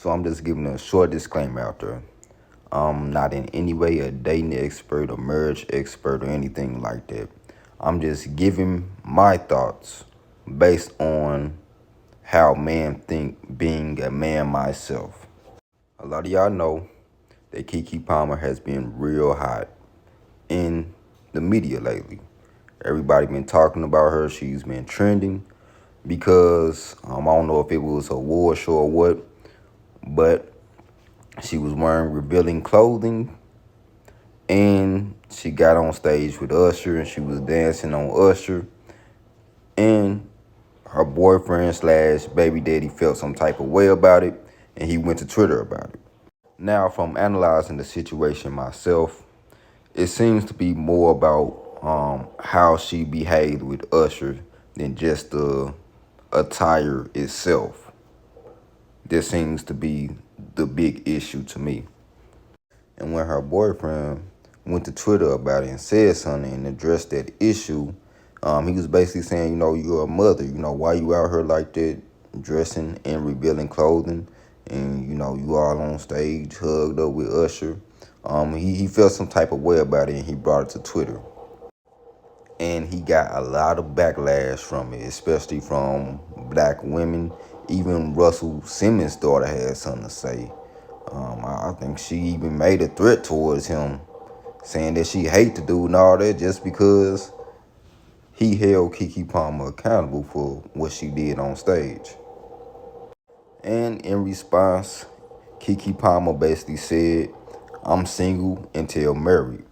So I'm just giving a short disclaimer out there. I'm not in any way a dating expert or marriage expert or anything like that. I'm just giving my thoughts based on how man think being a man myself. A lot of y'all know that KeKe Palmer has been real hot in the media lately. Everybody been talking about her. She's been trending because I don't know if it was a award show or what, but she was wearing revealing clothing and she got on stage with Usher and she was dancing on Usher, and her boyfriend slash baby daddy felt some type of way about it and he went to Twitter about it. Now, from analyzing the situation myself, it seems to be more about how she behaved with Usher than just the attire itself. This seems to be the big issue to me. And when her boyfriend went to Twitter about it and said something and addressed that issue, he was basically saying, you're a mother. Why you out here like that, dressing and revealing clothing, and you all on stage hugged up with Usher. He felt some type of way about it and he brought it to Twitter. And he got a lot of backlash from it, especially from black women. Even Russell Simmons' daughter had something to say. I think she even made a threat towards him, saying that she hate the dude and all that just because he held KeKe Palmer accountable for what she did on stage. And in response, KeKe Palmer basically said, "I'm single until married."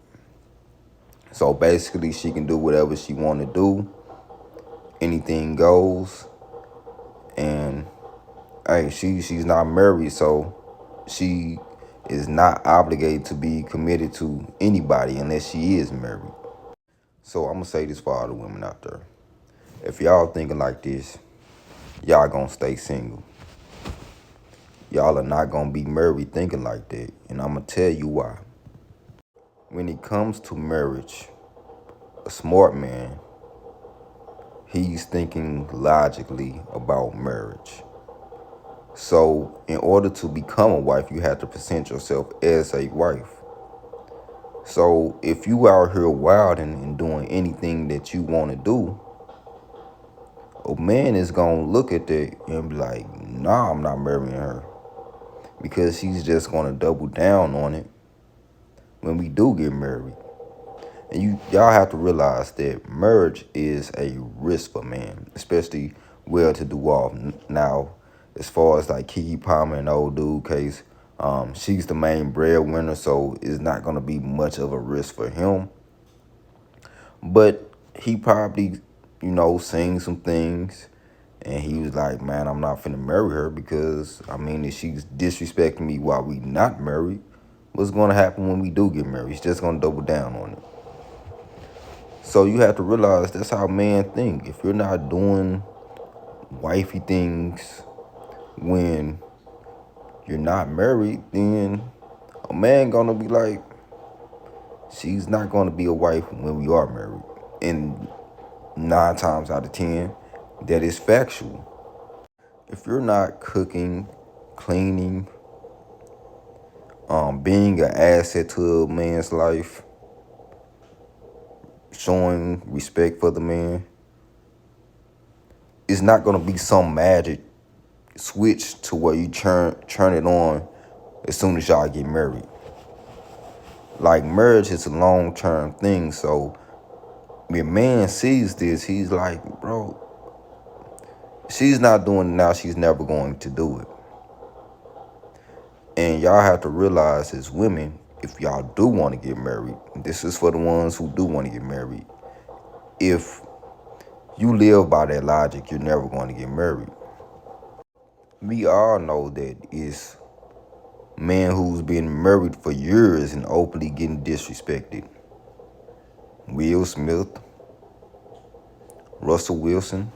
So basically, she can do whatever she want to do. Anything goes. And hey, she's not married, so she is not obligated to be committed to anybody unless she is married. So I'm gonna say this for all the women out there: if y'all thinking like this, y'all gonna stay single. Y'all are not gonna be married thinking like that, and I'm gonna tell you why. When it comes to marriage, a smart man, he's thinking logically about marriage. So in order to become a wife, you have to present yourself as a wife. So if you out here wilding and doing anything that you want to do, a man is going to look at that and be like, nah, I'm not marrying her. Because he's just going to double down on it when we do get married. And y'all have to realize that marriage is a risk for man, especially well-to-do off. Now, as far as like KeKe Palmer and old dude case, she's the main breadwinner, so it's not going to be much of a risk for him. But he probably, seen some things, and he was like, man, I'm not finna marry her because, if she's disrespecting me while we not married, what's going to happen when we do get married? He's just going to double down on it. So you have to realize that's how men think. If you're not doing wifey things when you're not married, then a man gonna be like, she's not gonna be a wife when we are married. And 9 times out of 10, that is factual. If you're not cooking, cleaning, being an asset to a man's life, showing respect for the man, it's not gonna be some magic switch to where you turn it on as soon as y'all get married. Like, marriage is a long-term thing, so when a man sees this, he's like, bro, she's not doing it now, she's never going to do it. And y'all have to realize as women, if y'all do want to get married, this is for the ones who do want to get married, if you live by that logic, you're never going to get married. We all know that it's man who's been married for years and openly getting disrespected. Will Smith, Russell Wilson.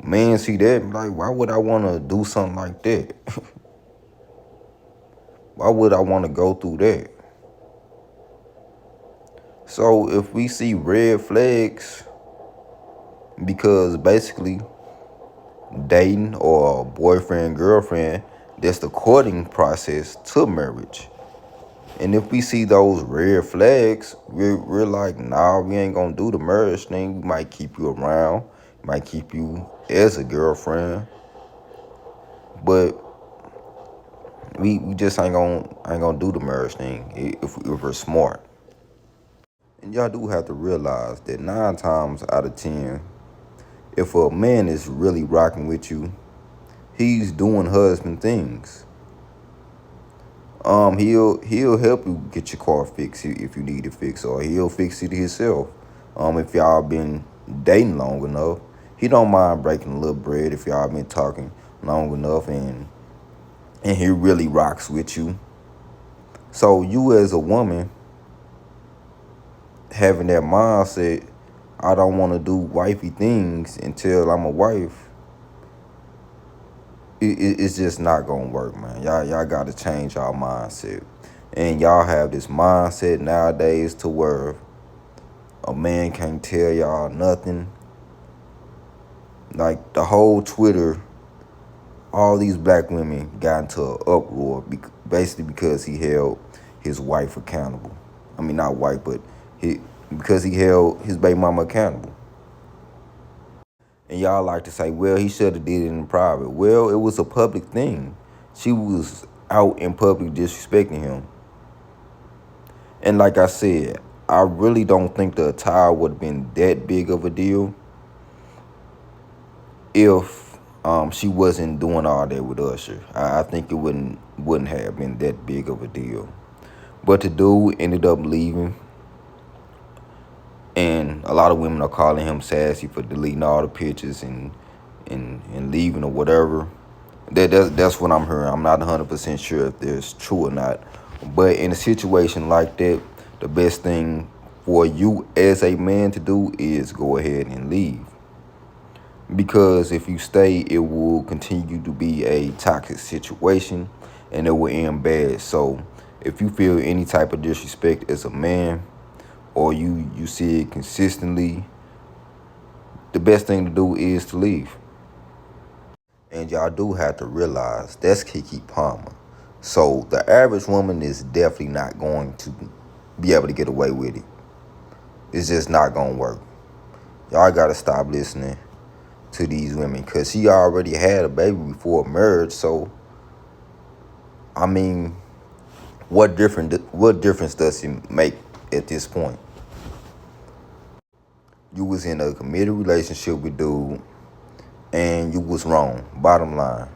Man, see that, like, why would I want to do something like that? Why would I want to go through that? So if we see red flags, because basically dating or boyfriend, girlfriend. That's the courting process to marriage. And if we see those red flags, we're like, nah, we ain't gonna do the marriage thing. We might keep you around, might keep you as a girlfriend, but we just ain't gonna do the marriage thing if we're smart. And y'all do have to realize that 9 times out of 10, if a man is really rocking with you, he's doing husband things. He'll help you get your car fixed if you need it fixed, or he'll fix it himself. If y'all been dating long enough, he don't mind breaking a little bread if y'all been talking long enough, and he really rocks with you. So you as a woman having that mindset, I don't want to do wifey things until I'm a wife. It's just not gonna work, man. Y'all got to change y'all mindset, and y'all have this mindset nowadays to where a man can't tell y'all nothing. Like the whole Twitter, all these black women got into an uproar, basically because he held his wife accountable. I mean, not wife, but because he held his baby mama accountable. And y'all like to say, well, he should have did it in private. Well, it was a public thing. She was out in public disrespecting him. And like I said, I really don't think the attire would have been that big of a deal if she wasn't doing all that with Usher. I think it wouldn't have been that big of a deal. But the dude ended up leaving, and a lot of women are calling him sassy for deleting all the pictures and leaving or whatever. That's what I'm hearing. I'm not 100% sure if that's true or not. But in a situation like that, the best thing for you as a man to do is go ahead and leave. Because if you stay, it will continue to be a toxic situation and it will end bad. So if you feel any type of disrespect as a man, or you see it consistently, the best thing to do is to leave. And y'all do have to realize that's KeKe Palmer. So the average woman is definitely not going to be able to get away with it. It's just not gonna work. Y'all gotta stop listening to these women, because she already had a baby before marriage. So I mean, what difference does it make at this point? You was in a committed relationship with dude, and you was wrong. Bottom line.